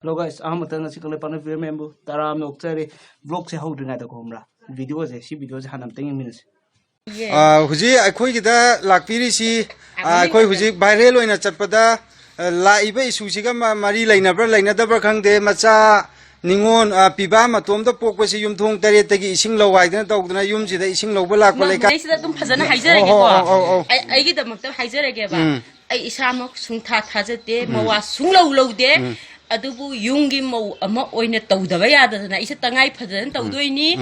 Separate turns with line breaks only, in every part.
Hello guys, I'm Matan. Sikale pana member. Tara me oktare vlog se how dinga da komra. Video se si video se hanam tengin minutes.
Huji akhoi gida lakpiri si akhoi huji viral oina chatpada laiba issue siga mari lainabra lainadabra khangde macha ningon piba matom da pokpa si yumthong tare tagi ising lawai dana tawdana yum sida ising lawba lakpa laika
ai sida tum phajana haizarage ko ai gi damakta haizarage ba ai isamak sungtha thajate mawa sunglau laude adubu yungi mau ama oina tawdaba yadana isa tangai phajana tawdoini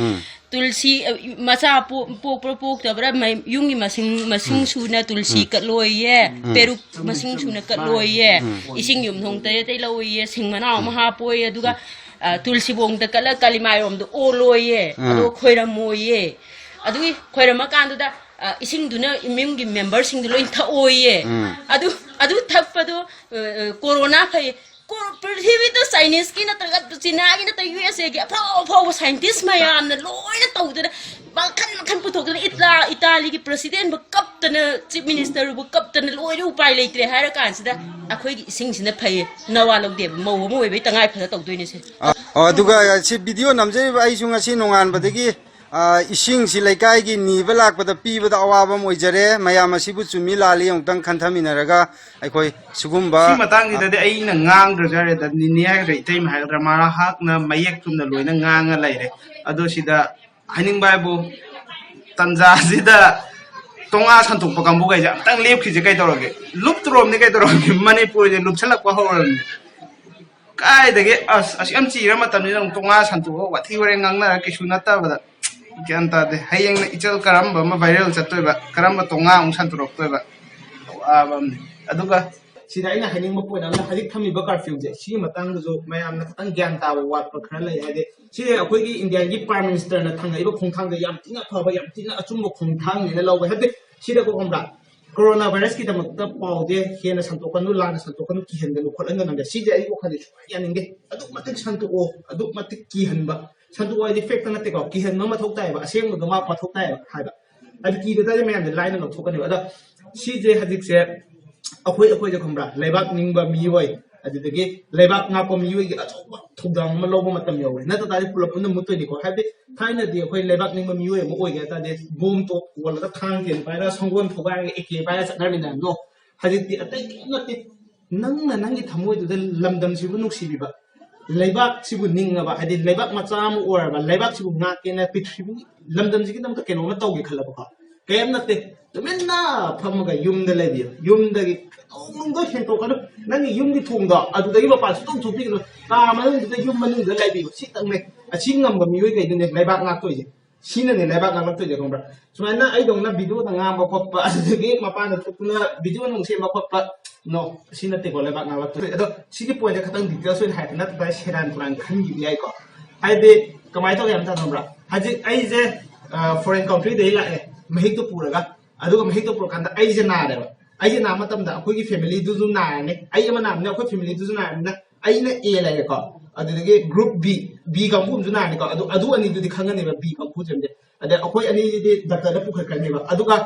tulsi macha pok tabra yungi masing suna tulsi katloye peru masing suna katloye ising yum thong tare tai loye singmana ma poye aduga tulsi bong da kala kalimayom do oloye adu khoiramoye adu khoirama da ising duna immungi member sing do loin tha oye adu thapado corona phai prithvi to Chinese ki na taga China ki na ta USA ki phau scientist mayam na loina tawdana kan puthok na Italy ki president ba kaptana chief minister ba kaptana loina upai leitre hara kan sida akhoi gi ising sina phai nawa logde mo mo be tangai pha tawdoine se
aduga si video namje ai sunga si nongan badagi ising si laikai gi niba lakpada pibada awaba moijare mayam asibu chumi lali ongtang khanthaminaraga akhoi sugumba
Si matang ida de ai na ngang dra da niya re tai ma dra mara hak na mayek tum na loina ngang laire ado sida haning baibu tanja sida tonga santuk pakambu gai ja tang lep khije kai toroge lup trom ne kai toroge manipur je lup chalak pa horan kai dege as am chi ra matam ni tonga santuk wa thi wore ngang na ki sunata ba Kianta de hayang na ichal karamba ma viral chatoy ba karamba tonga ung santurok toy ba aduga sida ina haning mo point amna hadik thami ba curfew je si matang jo mayam na tang gyan ta wat pa khara lai hade si akoi gi india gi prime minister na thang iba khongthang de yam tina phaba yam tina achumbo khongthang ne law hade sida ko komra coronavirus ki tamak ta paude hena santokanu lana santokanu ki hende no kholan na si je ai ko khali yaninge adu matik santoko adu matik ki hanba santu ai defect na te ko ki hen ma thok tai ba aseng ma ma thok tai ha ba adi ki da je me line na thok ni ada si je hadik se akoi je khomra lebak ningba mi wai adi de ge lebak nga ko mi wai ge athok thudang ma lobo matam yaw na ta tari pulap na mutoi ni ko habi thaina de akoi lebak ningba mi wai mo oi ge ta de bom to wala ta thang ken pa ra songgon thoga ge ek pa ra saknar mi na no hadik ti atai na te nangi thamoi du de lamdam si bu nuk si bi ba Lebak sibu ninga ba hadi lebak macam or ba lebak sibu ngak kena pithibu lamdam jiki dam ta keno na tawge khala ba kem na te tumen na phamaga yum da lebi yum da gi ong do hen to kan nangi yum di thong da adu da gi ba pa stung chu pi no ta ma nung da yum man da lebi si tang me a chingam ga mi we kai ne lebak ngak to je sina ne lebak ngak to je kong ba sumana ai dong na video da ngam ba khop pa adu gi ma pa na thukuna video nung se ma khop pa no sina te ko lebak ngak to ado sini point da khatang details we hai na ta seran plan khan gi ai ko ai de kamai to yam ta nombra haji ai je foreign country de la e mahik to puraga adu mahik to pur kan da ai je na de ai je na matam da akoi gi family du zu na ne ai ma na ne akoi family du zu na na ai na e la ko adu de group b kam pu zu na ne ko adu ani du di khang ne ba b kam pu jem de ade akoi ani de doctor da pu khar kan ne ba adu ga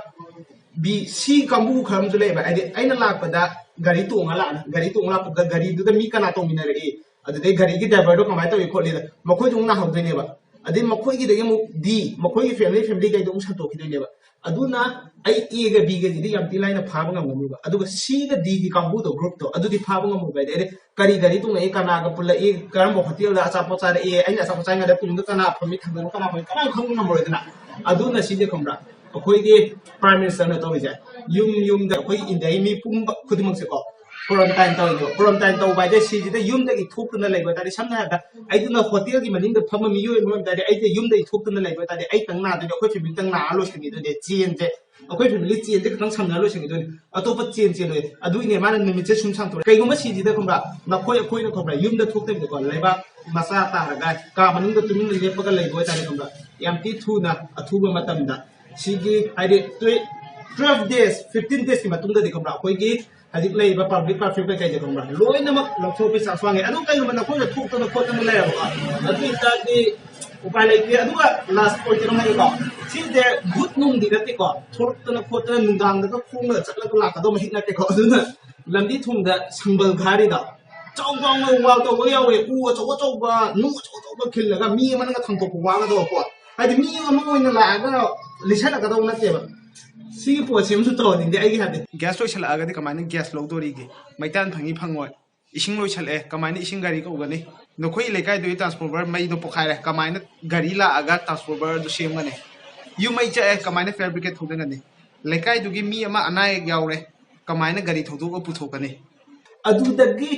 b c kam pu kham zu le ba ai na lak pa da gari tu ngala gari tu ngala pa gari du da mi kana to minare e adu de gari gi driver do kamai to ko le da makoi du na hau de ne ba ade makoi gi de mu d makoi gi family ga do sa to ki de ne ba aduna ai e ga b ga di yam ti line pha ba ngam mu ba adu ga c ga d gi kambu to group to adu di pha ba ngam mu ba de gari tu ngai kana ga pula e karam bo hotel da acha po cha e ai na sa po cha nga da pulung da kana phami thang da kana phami kana khang ngam ro de na aduna si de kamra akoi gi prime minister na to ja yum da akoi india mi pum khudimang se ko quarantine to by the city the yum da gi thuk na lai ba ta samna da ai du na hotel gi maning da phama mi yo mo da ai de yum da thuk na lai ba ta ai tang na da akoi family tang na lo sing de chen je akoi family chen de khang samna lo sing de atop chen lo adu ne ma na mi che sum sang to kai gum si ji da khomra na khoi na khomra yum da thuk te ko lai ba masa ta ra ga ka maning da tumin le pa ga lai bo ta khomra yam ti thu na athu ba matam da si gi ai de 12 days 15 days ki matung da de khomra khoi gi Adik lay ba public curfew kay kay kong ba loy na mak lang so pisa swangi ano kayo man ako na thuk to na pot na lay ba adu tadi upalay ki adu ka last point no ngai ko si de good nung di gati ko thuk to na pot na nundang da ko khung na chatla ko la ka do mahit na te ko adu na lamdi thung da sangbal ghari da châu quang ngầu vào tàu với nhau ấy u châu và nụ châu kia là cái mi mà nó thằng cục quang cái đó quoi hay thì mi mà ngồi là cái lịch sử là cái đâu nó kêu si po sim su to ni ai ga de gas lo chala ga de kamani gas lo do ri ge maitan phangi phangoi ising lo chale kamani ising gari ko ga ni no khoi le kai do transformer mai do pokhai re kamani gari la aga transformer do sem ga ni yu mai cha kamani fabricate thoda ga ni le kai du gi mi ama anai yaw re kamani gari thodu ko pu thok ga ni adu dagi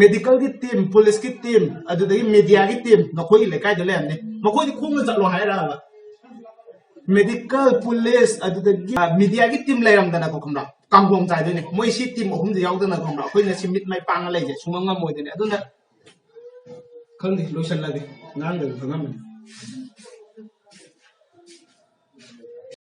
medical ki team police ki team adu dagi media ki team no khoi le kai do le ni ma khoi di khung cha lo hai ra ba medical police adudagi media ki team lairam dana ko khumra kangong chai dene moi si team ohum de yaw dana khumra khoi na simit mai pang lai je sumanga moi dene aduna khang ni lotion la de ngang de khangam